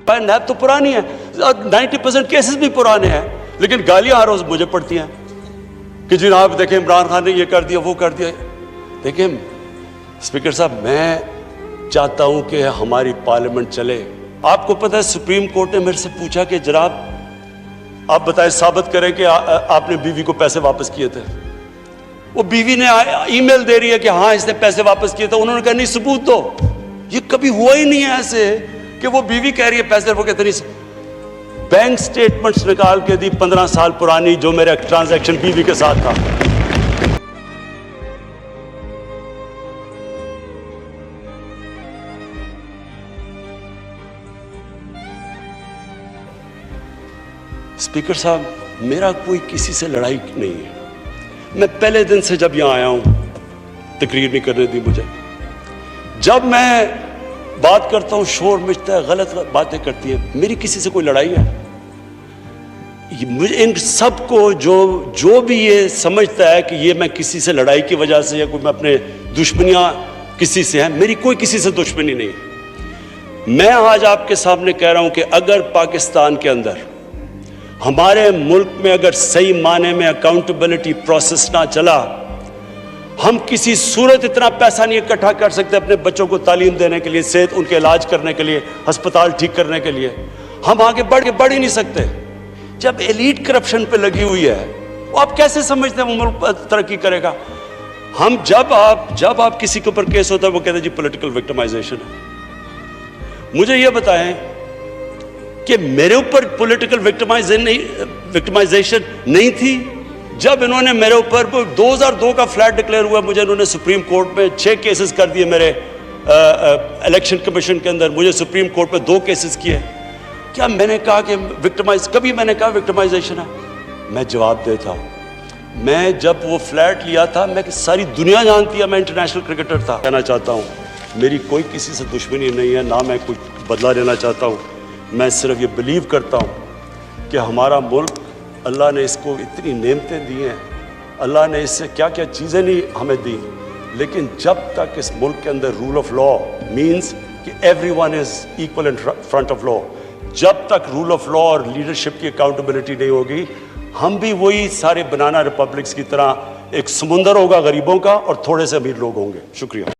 नैब तो पुरानी है, 90% केसेस भी पुराने हैं, लेकिन गालियां हर रोज मुझे पड़ती हैं कि जनाब देखें इमरान खान ने ये कर दिया वो कर दिया। देखें स्पीकर साहब, मैं चाहता हूं कि हमारी पार्लियामेंट चले। आपको पता है सुप्रीम कोर्ट ने मेरे से पूछा कि जनाब आप बताएं, साबित करें कि आपने बीवी को पैसे वापस किए थे। वो बीवी ने ईमेल दे रही है कि हाँ इसने पैसे वापस किए थे। उन्होंने कहा नहीं सबूत दो। ये कभी हुआ ही नहीं है ऐसे कि वो बीवी कह रही है पैसे, वो कहते नहीं। बैंक स्टेटमेंट्स निकाल के दी 15 साल पुरानी, जो मेरा ट्रांजैक्शन बीवी के साथ था। स्पीकर साहब, मेरा कोई किसी से लड़ाई नहीं है। मैं पहले दिन से जब यहां आया हूं, तकरीर नहीं करने दी मुझे। जब मैं बात करता हूं शोर मचता है, गलत बातें करती है। मेरी किसी से कोई लड़ाई है? मुझे इन सबको जो भी ये समझता है कि ये मैं किसी से लड़ाई की वजह से या कोई मैं अपने दुश्मनियां किसी से हैं, मेरी कोई किसी से दुश्मनी नहीं है। मैं आज आपके सामने कह रहा हूं कि अगर पाकिस्तान के अंदर, हमारे मुल्क में अगर सही माने में अकाउंटेबिलिटी प्रोसेस ना चला, हम किसी सूरत इतना पैसा नहीं इकट्ठा कर सकते अपने बच्चों को तालीम देने के लिए, सेहत उनके इलाज करने के लिए, अस्पताल ठीक करने के लिए। हम आगे बढ़ ही नहीं सकते। जब एलीट करप्शन पे लगी हुई है, वो आप कैसे समझते हैं वो मुल्क तरक्की करेगा? हम जब आप किसी के ऊपर केस होता है वो कहते हैं जी पॉलिटिकल विक्टिमाइजेशन है। मुझे ये बताएं कि मेरे ऊपर पॉलिटिकल विक्टिमाइजेशन नहीं थी। जब इन्होंने मेरे ऊपर 2002 का फ्लैट डिक्लेयर हुआ, मुझे इन्होंने सुप्रीम कोर्ट में 6 केसेस कर दिए। मेरे इलेक्शन कमीशन के अंदर मुझे सुप्रीम कोर्ट में 2 केसेस किए। क्या मैंने कहा कि कभी मैंने कहा विक्टिमाइजेशन है? मैं जवाब देता हूं, मैं जब वो फ्लैट लिया था, मैं सारी दुनिया जानती है मैं इंटरनेशनल क्रिकेटर था। कहना चाहता हूं मेरी कोई किसी से दुश्मनी नहीं है, ना मैं कुछ बदला लेना चाहता हूं। मैं सिर्फ ये बिलीव करता हूं कि हमारा मुल्क, अल्लाह ने इसको इतनी नेमतें दी हैं, अल्लाह ने इससे क्या क्या चीज़ें नहीं हमें दी, लेकिन जब तक इस मुल्क के अंदर रूल ऑफ लॉ मीन्स कि everyone is equal in front of law, जब तक रूल ऑफ लॉ और लीडरशिप की अकाउंटेबिलिटी नहीं होगी, हम भी वही सारे बनाना रिपब्लिक्स की तरह, एक समुंदर होगा गरीबों का और थोड़े से अमीर लोग होंगे। शुक्रिया।